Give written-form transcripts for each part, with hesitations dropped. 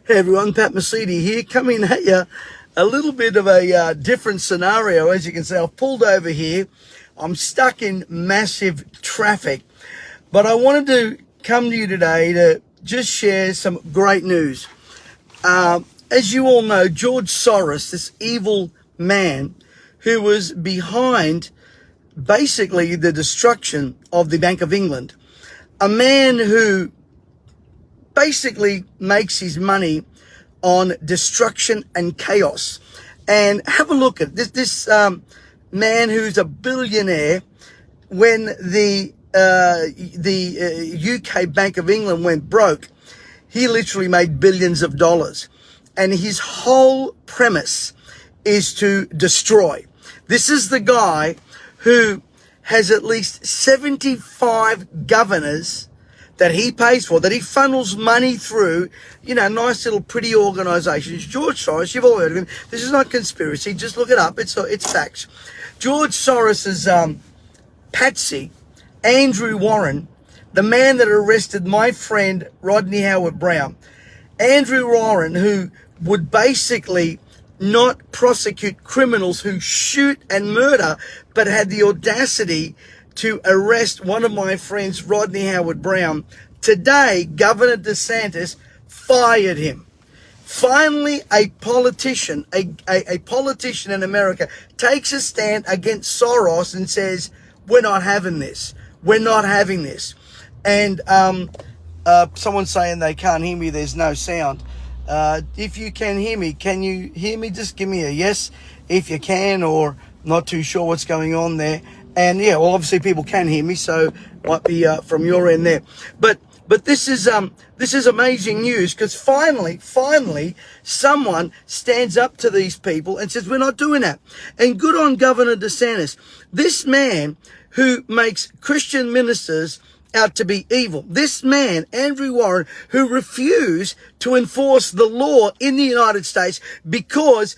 Hey everyone, Pat Mesiti here, coming at you a little bit of a different scenario. As you can see, I've pulled over here. I'm stuck in massive traffic, but I wanted to come to you today to just share some great news. As you all know, George Soros, this evil man who was behind basically the destruction of the Bank of England, a man who basically makes his money on destruction and chaos. And have a look at this man who's a billionaire. When the UK Bank of England went broke, he literally made billions of dollars. And his whole premise is to destroy. This is the guy who has at least 75 governors that he pays for, that he funnels money through, nice little pretty organisations. George Soros, you've all heard of him. This is not conspiracy. Just look it up. It's facts. George Soros's patsy, Andrew Warren, the man that arrested my friend Rodney Howard-Browne. Andrew Warren, who would basically not prosecute criminals who shoot and murder, but had the audacity to arrest one of my friends, Rodney Howard-Browne. Today, Governor DeSantis fired him. Finally, a politician in America takes a stand against Soros and says, we're not having this. We're not having this. And someone's saying they can't hear me. There's no sound. If you can hear me, can you hear me? Just give me a yes if you can, or not too sure what's going on there. And yeah, well, obviously people can hear me, so might be from your end there. But this is amazing news, because finally someone stands up to these people and says, we're not doing that. And good on Governor DeSantis. This man who makes Christian ministers out to be evil. This man, Andrew Warren, who refused to enforce the law in the United States because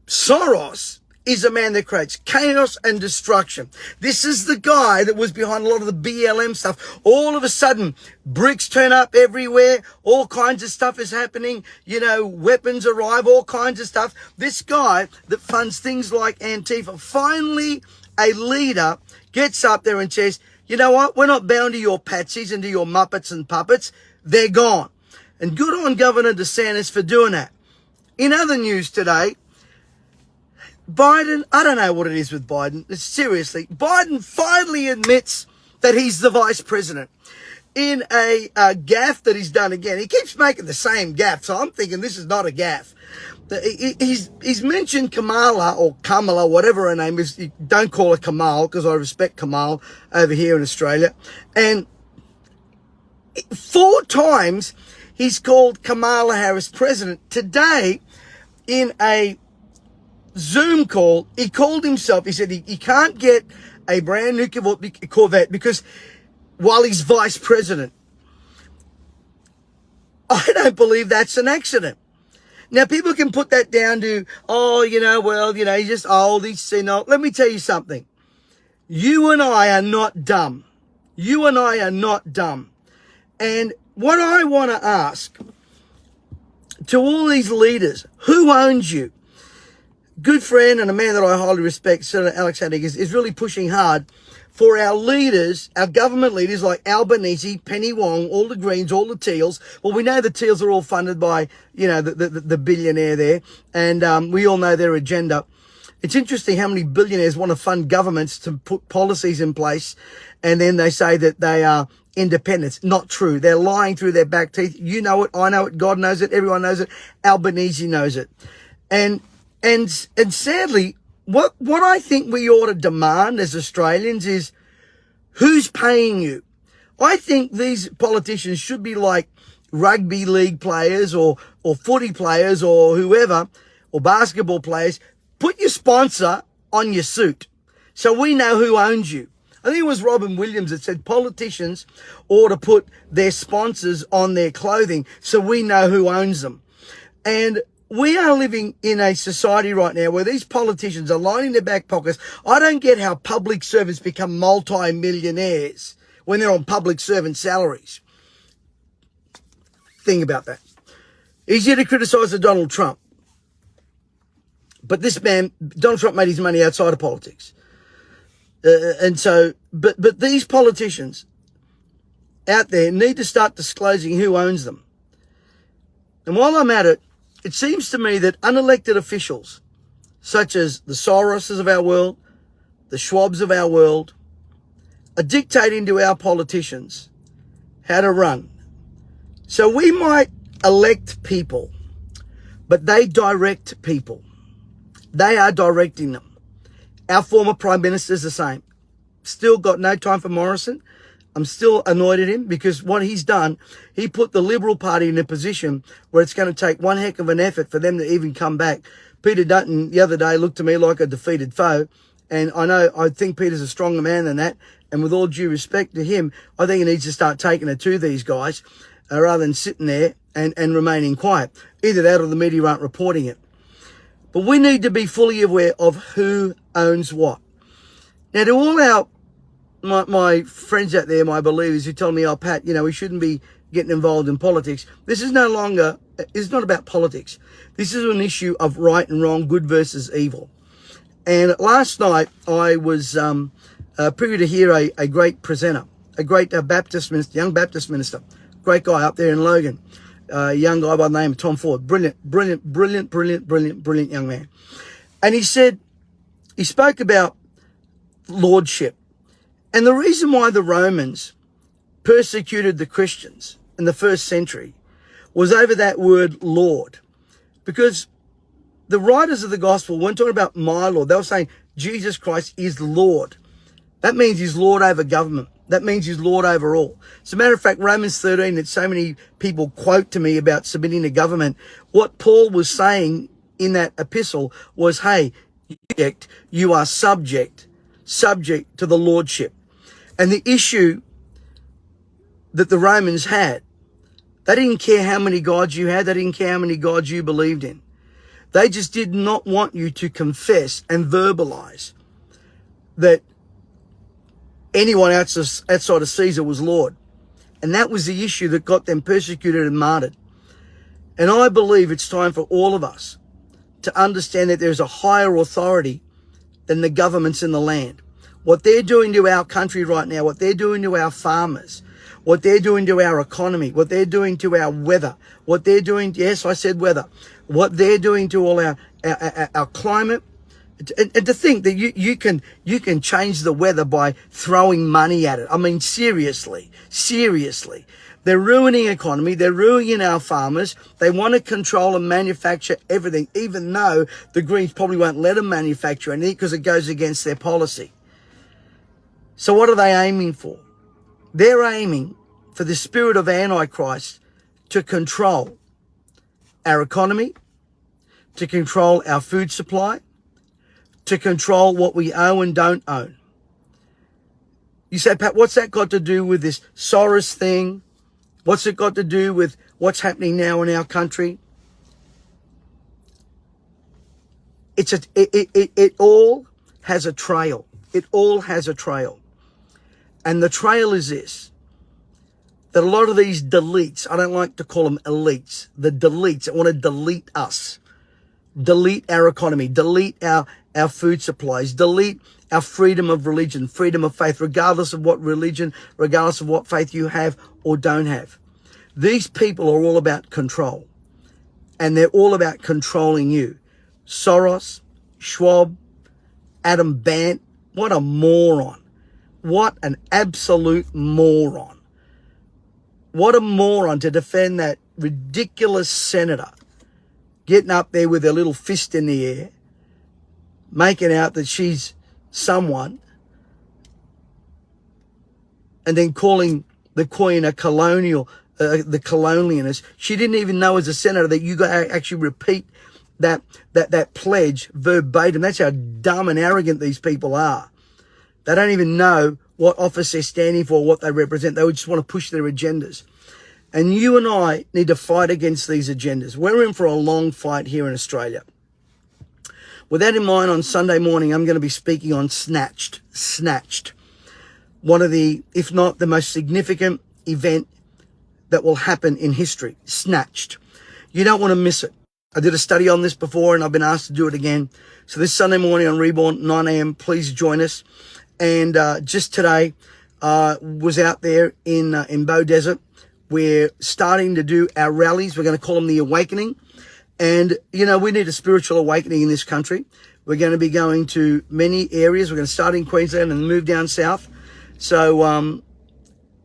Soros is a man that creates chaos and destruction. This is the guy that was behind a lot of the BLM stuff. All of a sudden, bricks turn up everywhere. All kinds of stuff is happening. Weapons arrive, all kinds of stuff. This guy that funds things like Antifa, finally a leader gets up there and says, you know what? We're not bound to your patsies and to your muppets and puppets. They're gone. And good on Governor DeSantis for doing that. In other news today, Biden, I don't know what it is with Biden. Seriously, Biden finally admits that he's the vice president. In a gaffe that he's done again. He keeps making the same gaffe, so I'm thinking this is not a gaffe. He's mentioned Kamala, or Kamala, whatever her name is. Don't call her Kamal, because I respect Kamal over here in Australia. And 4 times he's called Kamala Harris president. Today, in a Zoom call, he called himself, he said he can't get a brand new Corvette because while he's vice president. I don't believe that's an accident. Now, people can put that down to, he's just old, he's senile. Let me tell you something. You and I are not dumb. You and I are not dumb. And what I want to ask to all these leaders, who owns you? Good friend and a man that I highly respect, Senator Alex Haddock, is really pushing hard for our leaders, our government leaders like Albanese, Penny Wong, all the Greens, all the Teals. Well, we know the Teals are all funded by, the billionaire there. And we all know their agenda. It's interesting how many billionaires want to fund governments to put policies in place. And then they say that they are independents. Not true. They're lying through their back teeth. You know it. I know it. God knows it. Everyone knows it. Albanese knows it. And sadly, what I think we ought to demand as Australians is, who's paying you? I think these politicians should be like rugby league players or footy players or whoever, or basketball players. Put your sponsor on your suit so we know who owns you. I think it was Robin Williams that said politicians ought to put their sponsors on their clothing so we know who owns them. And we are living in a society right now where these politicians are lining their back pockets. I don't get how public servants become multi-millionaires when they're on public servant salaries. Think about that. Easier to criticize than Donald Trump. But this man, Donald Trump made his money outside of politics. But these politicians out there need to start disclosing who owns them. And while I'm at it, it seems to me that unelected officials, such as the Soroses of our world, the Schwabs of our world, are dictating to our politicians how to run. So we might elect people, but they direct people. They are directing them. Our former Prime Minister is the same. Still got no time for Morrison. I'm still annoyed at him because what he's done, he put the Liberal Party in a position where it's going to take one heck of an effort for them to even come back. Peter Dutton the other day looked to me like a defeated foe. And I think Peter's a stronger man than that. And with all due respect to him, I think he needs to start taking it to these guys rather than sitting there and remaining quiet. Either that or the media aren't reporting it. But we need to be fully aware of who owns what. Now, to all my friends out there, my believers who tell me, oh, Pat, we shouldn't be getting involved in politics. This is it's not about politics. This is an issue of right and wrong, good versus evil. And last night, I was privy to hear a great presenter, a great Baptist minister, young Baptist minister, great guy up there in Logan, a young guy by the name of Tom Ford. Brilliant young man. And he spoke about lordship. And the reason why the Romans persecuted the Christians in the first century was over that word Lord. Because the writers of the gospel weren't talking about my Lord. They were saying Jesus Christ is Lord. That means he's Lord over government. That means he's Lord over all. As a matter of fact, Romans 13, that so many people quote to me about submitting to government, what Paul was saying in that epistle was, hey, you are subject to the lordship. And the issue that the Romans had, they didn't care how many gods you had. They didn't care how many gods you believed in. They just did not want you to confess and verbalize that anyone outside of Caesar was Lord. And that was the issue that got them persecuted and martyred. And I believe it's time for all of us to understand that there's a higher authority than the governments in the land. What they're doing to our country right now, what they're doing to our farmers, what they're doing to our economy, what they're doing to our weather, what they're doing, yes, I said weather, what they're doing to all our climate. And to think that you can change the weather by throwing money at it. I mean, seriously. They're ruining economy. They're ruining our farmers. They want to control and manufacture everything, even though the Greens probably won't let them manufacture anything because it goes against their policy. So what are they aiming for? They're aiming for the spirit of Antichrist to control our economy, to control our food supply, to control what we own and don't own. You say, Pat, what's that got to do with this Soros thing? What's it got to do with what's happening now in our country? It all has a trail. It all has a trail. And the trail is this, that a lot of these deletes, I don't like to call them elites, the deletes that want to delete us, delete our economy, delete our food supplies, delete our freedom of religion, freedom of faith, regardless of what religion, regardless of what faith you have or don't have. These people are all about control, and they're all about controlling you. Soros, Schwab, Adam Bandt, what a moron. What an absolute moron. What a moron to defend that ridiculous senator getting up there with her little fist in the air, making out that she's someone, and then calling the Queen a colonialist. She didn't even know as a senator that you got to actually repeat that pledge verbatim. That's how dumb and arrogant these people are. They don't even know what office they're standing for, what they represent. They just want to push their agendas. And you and I need to fight against these agendas. We're in for a long fight here in Australia. With that in mind, on Sunday morning, I'm going to be speaking on Snatched. One of the, if not the most significant event that will happen in history. Snatched. You don't want to miss it. I did a study on this before and I've been asked to do it again. So this Sunday morning on Reborn, 9 a.m., please join us. And just today, was out there in Bow Desert. We're starting to do our rallies. We're going to call them the Awakening. And, you know, we need a spiritual awakening in this country. We're going to be going to many areas. We're going to start in Queensland and move down south. So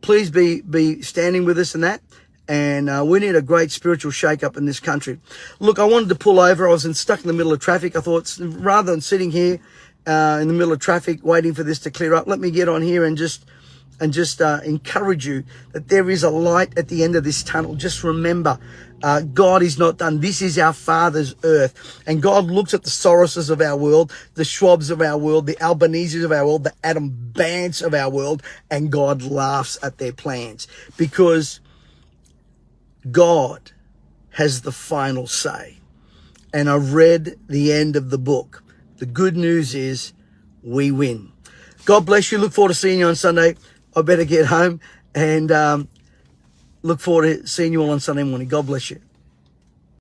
please be standing with us in that. And we need a great spiritual shake-up in this country. Look, I wanted to pull over. I was stuck in the middle of traffic. I thought, rather than sitting here in the middle of traffic waiting for this to clear up, let me get on here and just encourage you that there is a light at the end of this tunnel. Just remember, God is not done. This is our Father's earth. And God looks at the Soroses of our world, the Schwabs of our world, the Albaneses of our world, the Adam Bants of our world, and God laughs at their plans because God has the final say. And I've read the end of the book. The good news is we win. God bless you. Look forward to seeing you on Sunday. I better get home and look forward to seeing you all on Sunday morning. God bless you.